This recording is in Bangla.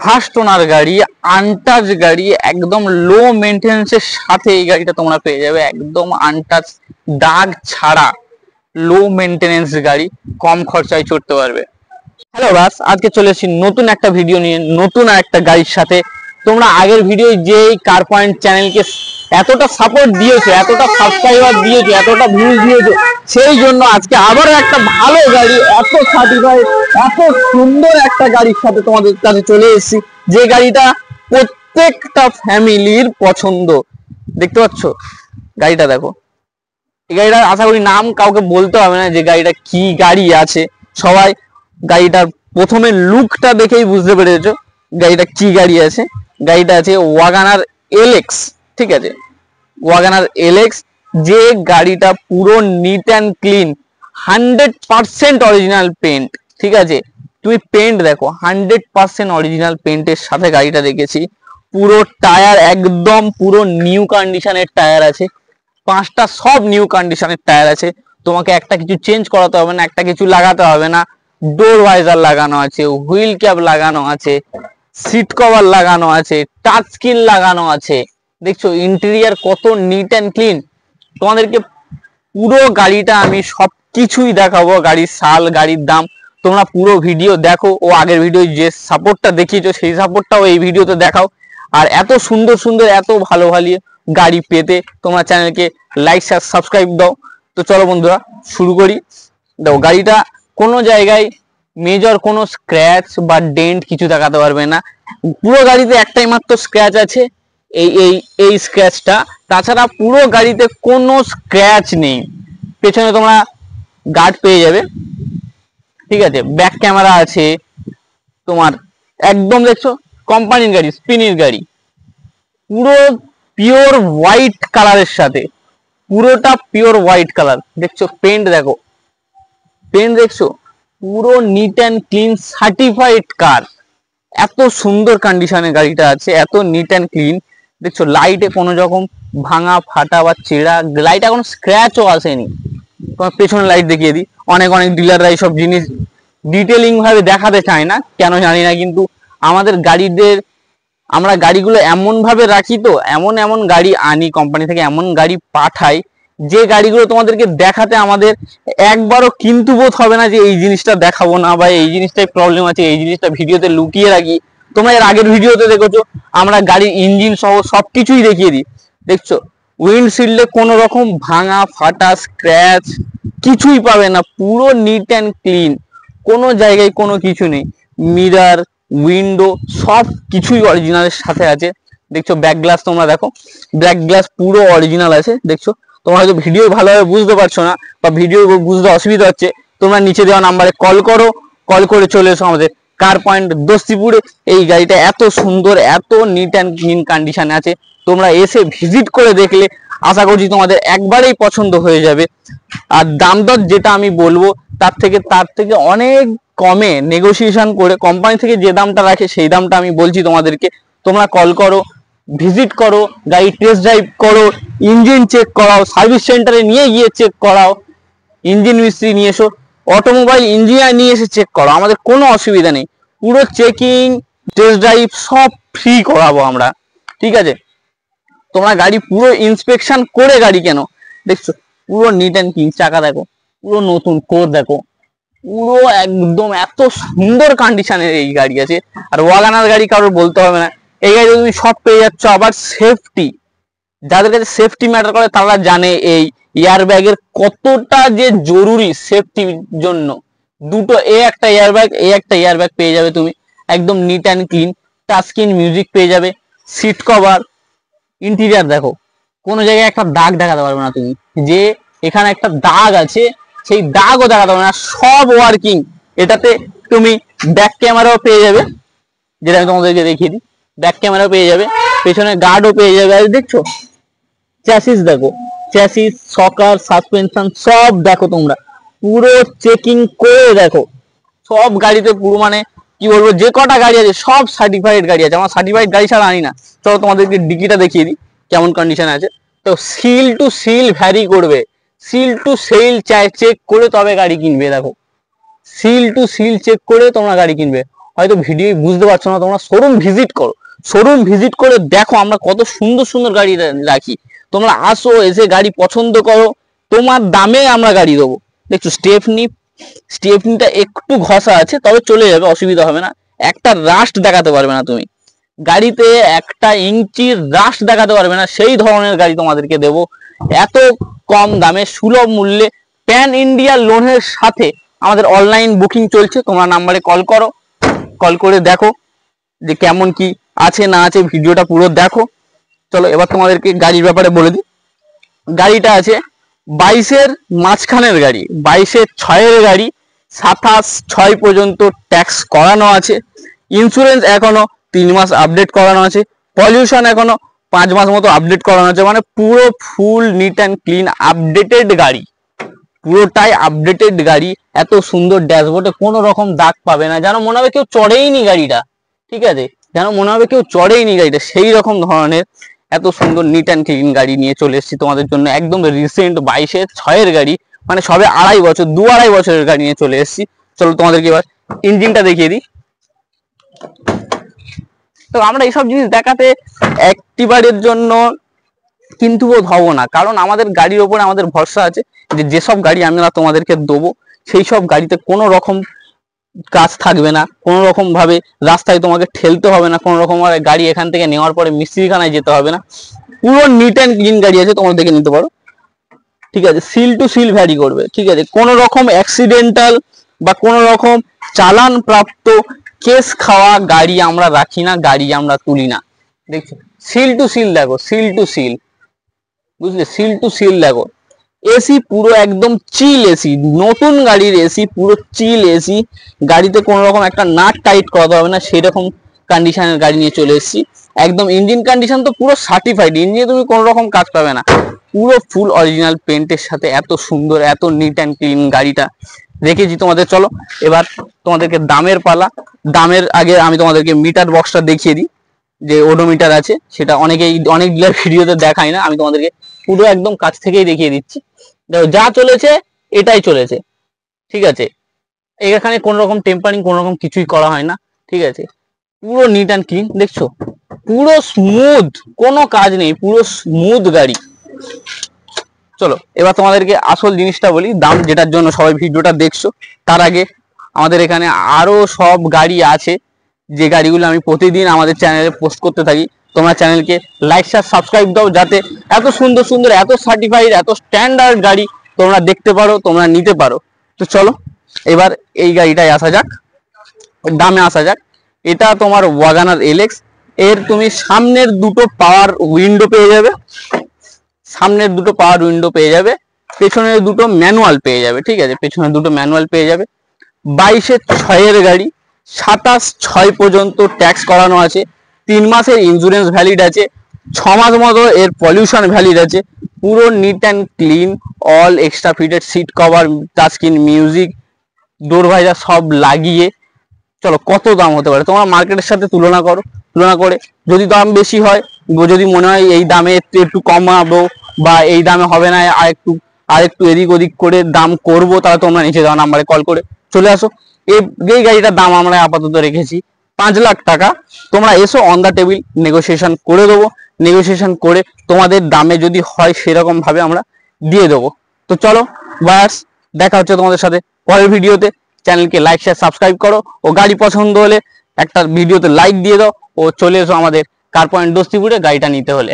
ফার্স্ট ওনার গাড়ি, আনটাচ গাড়ি, একদম লো মেনটেন্যান্সের সাথে এই গাড়িটা তোমরা পেয়ে যাবে, একদম আনটাচ, দাগ ছাড়া, লো মেনটেন্যান্স গাড়ি, কম খরচায় চড়তে পারবে। হ্যালো বাস, আজকে চলে এসেছি নতুন একটা ভিডিও নিয়ে, নতুন একটা গাড়ির সাথে। তোমরা আগের ভিডিও যে কার পয়েন্ট চ্যানেলকে এতটা সাপোর্ট দিয়েছো, এতটা সাবস্ক্রাইবার দিয়েছো, এতটা ভিউজ দিয়েছো, সেই জন্য আজকে আবার একটা ভালো গাড়ি, এত সার্টিফাইড, এত সুন্দর একটা গাড়ির সাথে তোমাদের কাছে চলে এসেছি, যে গাড়িটা প্রত্যেকটা ফ্যামিলির পছন্দ। দেখতে পাচ্ছ গাড়িটা, দেখো এই গাড়িটা, আশা করি নাম কাউকে বলতে হবে না যে গাড়িটা কি গাড়ি আছে। সবাই গাড়িটার প্রথমে লুকটা দেখেই বুঝতে পেরেছো গাড়িটা কি গাড়ি আছে। গাড়িটা আছে ওয়াগনার এলএক্স, ঠিক আছে, ওয়াগনার এলএক্স, যে গাড়িটা পুরো neat and clean, 100% original paint, ঠিক আছে। তুমি পেন্ট দেখো, 100% অরিজিনাল পেন্টের সাথে গাড়িটা দেখেছি। পুরো টায়ার একদম পুরো নিউ কন্ডিশনের টায়ার আছে, 5টা সব নিউ কন্ডিশনের টায়ার আছে। তোমাকে একটা কিছু চেঞ্জ করাতে হবে না, একটা কিছু লাগাতে হবে না। ডোর ভাইজার লাগানো আছে, হুইল ক্যাপ লাগানো আছে, সিট কভার লাগানো আছে, টাচ স্ক্রিন লাগানো আছে। দেখছো ইন্টেরিয়ার কত নিট অ্যান্ড ক্লিন। তোমাদেরকে পুরো গাড়িটা আমি সবকিছুই দেখাবো, গাড়ির সাল, গাড়ির দাম। তোমরা পুরো ভিডিও দেখো, ও আগের ভিডিও যে সাপোর্টটা দেখিয়েছো সেই সাপোর্টটাও এই ভিডিওতে দেখাও। আর এত সুন্দর সুন্দর, এত ভালো ভালো গাড়ি পেতে তোমরা চ্যানেলকে লাইক, শেয়ার, সাবস্ক্রাইব দাও। তো চলো বন্ধুরা শুরু করি। দেখো গাড়িটা কোনো জায়গায় মেজর কোনো স্ক্র্যাচ বা ডেন্ট কিছু দেখাতে পারবে না। পুরো গাড়িতে একটাই মাত্র স্ক্র্যাচ আছে, এই এই এই স্ক্র্যাচটা। তাছাড়া পুরো গাড়িতে কোনো স্ক্র্যাচ নেই। পেছনে তোমরা গার্ড পেয়ে যাবে, ঠিক আছে, ব্যাক ক্যামেরা আছে তোমার, একদম দেখছো কোম্পানির গাড়ি, স্পিনির গাড়ি, পুরো পিওর হোয়াইট কালারের সাথে, পুরোটা পিওর হোয়াইট কালার। দেখছো পেন্ট দেখো, পেন্ট দেখছো, পুরো নিট অ্যান্ড ক্লিন সার্টিফাইড কার। এত সুন্দর কন্ডিশনে গাড়িটা আছে, এত নিট অ্যান্ড ক্লিন। দেখছো লাইটে কোনো রকম ভাঙা ফাটা বা চেরা, লাইটে কোনো স্ক্র্যাচও আসেনি। তোমার পেছনে লাইট দেখিয়ে দিই, অনেক অনেক ডিলাররা এইসব জিনিস ডিটেলিং ভাবে দেখাতে চায় না, কেন জানি না, কিন্তু আমাদের গাড়িদের, আমরা গাড়িগুলো এমন ভাবে রাখি, তো এমন এমন গাড়ি আনি কোম্পানি থেকে, এমন গাড়ি পাঠাই যে গাড়িগুলো তোমাদেরকে দেখাতে আমাদের একবারও কিন্তু বোধ হবে না যে এই জিনিসটা দেখাবো না, বা এই জিনিসটাই প্রবলেম আছে, এই জিনিসটা ভিডিওতে লুকিয়ে রাখি। তোমরা এর আগের ভিডিওতে দেখেছো আমরা গাড়ির ইঞ্জিন সহ সবকিছুই দেখিয়ে দিই। দেখছো উইন্ডশিল্ডে কোনো রকম ভাঙা ফাটা স্ক্র্যাচ কিছুই পাবে না, পুরো নিট অ্যান্ড ক্লিন, কোনো জায়গায় কোনো কিছু নেই। মিরার, উইন্ডো সব কিছুই অরিজিনালের সাথে আছে। দেখছো ব্যাক গ্লাস, তোমরা দেখো ব্যাক গ্লাস পুরো অরিজিনাল আছে। দেখছো তোমরা হয়তো ভিডিও ভালোভাবে বুঝতে পারছো না, বা ভিডিও বুঝতে অসুবিধা হচ্ছে, তোমরা নিচে দেওয়া নাম্বারে কল করো, কল করে চলে এসো আমাদের কার পয়েন্ট দস্তিপুরে। এই গাড়িটা এত সুন্দর, এত নিট অ্যান্ড ক্লিন কন্ডিশনে আছে, তোমরা এসে ভিজিট করে দেখলে আশা করছি তোমাদের একবারেই পছন্দ হয়ে যাবে। আর দাম দর যেটা আমি বলবো তার থেকে অনেক কমে নেগোসিয়েশন করে কোম্পানি থেকে যে দামটা রাখে সেই দামটা আমি বলছি তোমাদেরকে। তোমরা কল করো, ভিজিট করো, গাড়ি টেস্ট ড্রাইভ করো, ইঞ্জিন চেক করাও, সার্ভিস সেন্টারে নিয়ে গিয়ে চেক করাও, ইঞ্জিন মিস্ত্রি নিয়ে এসো, অটোমোবাইল ইঞ্জিনিয়ার নিয়ে এসে চেক করো, আমাদের কোনো অসুবিধা নেই। পুরো চেকিং, টেস্ট ড্রাইভ সব ফ্রি করাবো আমরা, ঠিক আছে। তোমরা গাড়ি পুরো ইন্সপেকশন করে গাড়ি কেন। দেখছো পুরো নিট অ্যান্ড ক্লিন, চাকা দেখো পুরো নতুন, কোর দেখো, পুরো একদম এত সুন্দর কন্ডিশনের এই গাড়ি আছে। আর ওয়াগনার গাড়ি কারোর বলতে হবে না, এই গাড়ি তুমি সব পেয়ে যাচ্ছ। আবার সেফটি, যাদের কাছে সেফটি ম্যাটার করে তারা জানে এই এয়ার ব্যাগের কতটা যে জরুরি সেফটির জন্য। দুটো, একটা এয়ার ব্যাগ, একটা এয়ার ব্যাগ পেয়ে যাবে তুমি, একদম NEET and clean. Touch screen music পেয়ে যাবে, সিট কভার, ইন্টেরিয়ার দেখো, কোনো জায়গায় একটা দাগ দেখাতে পারবে না তুমি যে এখানে একটা দাগ আছে, সেই দাগও দেখাতে পারবে না, সব ওয়ার্কিং। এটাতে তুমি ব্যাক ক্যামেরাও পেয়ে যাবে, যেটা আমি তোমাদেরকে দেখিয়ে দিই, ব্যাক ক্যামেরাও পেয়ে যাবে, পেছনে গার্ডও পেয়ে যাবে। আর দেখছো চ্যাসিস দেখো, চ্যাসিস, সকার, সাসপেনশন সব দেখো, তোমরা পুরো চেকিং করে দেখো। সব গাড়িতে পুরো মানে কি বলবো, যে কটা গাড়ি আছে সব সার্টিফাইড গাড়ি আছে, আমার সার্টিফাইড গাড়ি ছাড়া আনি না। চলো তোমাদেরকে ডিকিটা দেখিয়ে দিই কেমন কন্ডিশন আছে। তো সিল টু সিল ভ্যারি করবে, সিল টু সিল চেক করে তবে গাড়ি কিনবে। দেখো সিল টু সিল চেক করে তোমরা গাড়ি কিনবে, হয়তো ভিডিও বুঝতে পারছো না, তোমরা শোরুম ভিজিট করো, শোরুম ভিজিট করে দেখো আমরা কত সুন্দর সুন্দর গাড়ি রাখি। তোমরা আসো, এসে গাড়ি পছন্দ করো, তোমার দামে আমরা গাড়ি দেবো। দেখছো স্টেপনিটা একটু ঘষা আছে, তবে চলে যাবে, অসুবিধা হবে না। একটা রাস্ট দেখাতে পারবে না তুমি গাড়িতে, একটা ইঞ্চির রাস্ট দেখাতে পারবে না, সেই ধরনের গাড়ি তোমাদেরকে দেবো এত কম দামে সুলভ মূল্যে। প্যান ইন্ডিয়া লোনের সাথে আমাদের অনলাইন বুকিং চলছে। তোমরা নাম্বারে কল করো, কল করে দেখো যে কেমন কি আছে না আছে, ভিডিওটা পুরো দেখো। চলো এবার তোমাদেরকে গাড়ির ব্যাপারে বলে দিই। গাড়িটা আছে 22-এর মাঝখানের গাড়ি, 22-এর 6-এর গাড়ি, 27/6 পর্যন্ত ট্যাক্স করানো আছে। ইন্স্যুরেন্স এখনো 3 মাস আপডেট করানো আছে। পলিউশন এখনো 5 মাস মতো আপডেট করানো আছে। মানে পুরো ফুল নিট অ্যান্ড ক্লিন আপডেটেড গাড়ি, পুরোটাই আপডেটেড গাড়ি। এত সুন্দর ড্যাশবোর্ডে কোনো রকম দাগ পাবে না, যেন মনে হবে কেউ চড়েইনি গাড়িটা, ঠিক আছে, যেন মনে হবে কেউ চড়েইনি গাড়িটা, সেই রকম ধরনের এত সুন্দর নিট অ্যান্ড ক্লিন গাড়ি নিয়ে চলে এসেছি তোমাদের জন্য। একদম রিসেন্ট 22-এর 6-এর গাড়ি, মানে সবে 2.5 বছরের গাড়ি নিয়ে চলে এসেছি। চলো তোমাদেরকে এবার ইঞ্জিনটা দেখিয়ে দিই। তো আমরা এইসব জিনিস দেখাতে একটিবারের জন্য কিন্তু বোধ হব না, কারণ আমাদের গাড়ির ওপরে আমাদের ভরসা আছে যে যেসব গাড়ি আমরা তোমাদেরকে দেবো সেই সব গাড়িতে কোনো রকম কাজ থাকবে না, কোনো রকম ভাবে রাস্তায় তোমাকে ঠেলতে হবে না, কোনো রকম ভাবে গাড়ি এখান থেকে নেওয়ার পরে মিস্ত্রিখানায় যেতে হবে না। পুরো নিট অ্যান্ড ক্লিন গাড়ি আছে, তোমরা দেখে নিতে পারো, ঠিক আছে। সিল টু সিল ভ্যারি করবে, ঠিক আছে। কোনো রকম অ্যাক্সিডেন্টাল বা কোনো রকম চালান প্রাপ্ত কেস খাওয়া গাড়ি আমরা রাখি না, গাড়ি আমরা তুলি না। দেখছো সিল টু সিল, দেখো সিল টু সিল, বুঝলে, সিল টু সিল দেখো। এসি পুরো একদম চিল এসি, নতুন গাড়ির এসি পুরো চিল এসি। গাড়িতে কোনো রকম একটা নাট টাইট করাতে হবে না, সেরকম কন্ডিশনের গাড়ি নিয়ে চলে এসেছি। একদম ইঞ্জিন কন্ডিশন তো পুরো সার্টিফাইড, ইঞ্জিনে তুমি কোনো রকম কাজ পাবে না, পুরো ফুল অরিজিনাল পেন্টের সাথে এত সুন্দর এত নিট অ্যান্ড ক্লিন গাড়িটা রেখেছি তোমাদের। চলো এবার তোমাদেরকে দামের পালা। দামের আগে আমি তোমাদেরকে মিটার বক্সটা দেখিয়ে দিই, যে ওডোমিটার আছে, সেটা অনেক ডিলার ভিডিওতে দেখায় না, আমি তোমাদেরকে পুরো একদম কাছ থেকেই দেখিয়ে দিচ্ছি। দেখো যা চলেছে এটাই চলেছে, ঠিক আছে। এখানে কোনো রকম টেম্পারিং কোনো রকম কিছুই করা হয় না, ঠিক আছে। পুরো নিট অ্যান্ড ক্লিন, দেখছো পুরো স্মুথ, কোনো কাজ নেই, পুরো স্মুথ গাড়ি। চলো এবার তোমাদেরকে আসল জিনিসটা বলি, দাম যেটার জন্য সবাই ভিডিওটা দেখছো। তার আগে আমাদের এখানে আরো সব গাড়ি আছে, যে গাড়িগুলো আমি প্রতিদিন আমাদের চ্যানেলে পোস্ট করতে থাকি। তোমরা চ্যানেলকে লাইক শেয়ার সাবস্ক্রাইব দাও, যাতে এত সুন্দর সুন্দর এত সার্টিফাইড এত স্ট্যান্ডার্ড গাড়ি তোমরা দেখতে পারো, তোমরা নিতে পারো। তো চলো এবার এই গাড়িটায় আসা যাক, দামে আসা যাক। এটা তোমার ওয়াগনার এলএক্স। এর তুমি সামনের দুটো পাওয়ার উইন্ডো পেয়ে যাবে, সামনের দুটো পাওয়ার উইন্ডো পেয়ে যাবে, পেছনের দুটো ম্যানুয়াল পেয়ে যাবে, ঠিক আছে, পেছনের দুটো ম্যানুয়াল পেয়ে যাবে। 22-এর 6-এর গাড়ি, 27/6 পর্যন্ত ট্যাক্স করানো আছে, 3 মাসের ইন্স্যুরেন্স ভ্যালিড আছে, 6 মাস মতো এর পলিউশন ভ্যালিড আছে। পুরো neat and clean, all extra fitted seat cover, touch screen, music, door visor সব লাগিয়ে। চলো কত দাম হতে পারে তোমরা মার্কেটের সাথে তুলনা করো, তুলনা করে যদি দাম বেশি হয়, যদি মনে হয় এই দামে একটু কমাবো বা এই দামে হবে না, আর একটু এদিক ওদিক করে দাম করবো, তাহলে তোমরা নিচে দেওয়া নাম্বারে কল করে চলে আসো। এই গাড়িটার দাম আমরা আপাতত রেখেছি 5 লাখ টাকা। তোমরা এসো, অন দা টেবিল নেগোসিয়েশন করে দেবো, নেগোসিয়েশন করে তোমাদের দামে যদি হয় সেরকম ভাবে আমরা দিয়ে দেবো। তো চলো বাস, দেখা হচ্ছে তোমাদের সাথে পরের ভিডিওতে। চ্যানেলকে লাইক শেয়ার সাবস্ক্রাইব করো, ও গাড়ি পছন্দ হলে একটা ভিডিওতে লাইক দিয়ে দাও, ও চলে এসো আমাদের কার পয়েন্ট দোস্তিপুরে গাড়িটা নিতে হলে।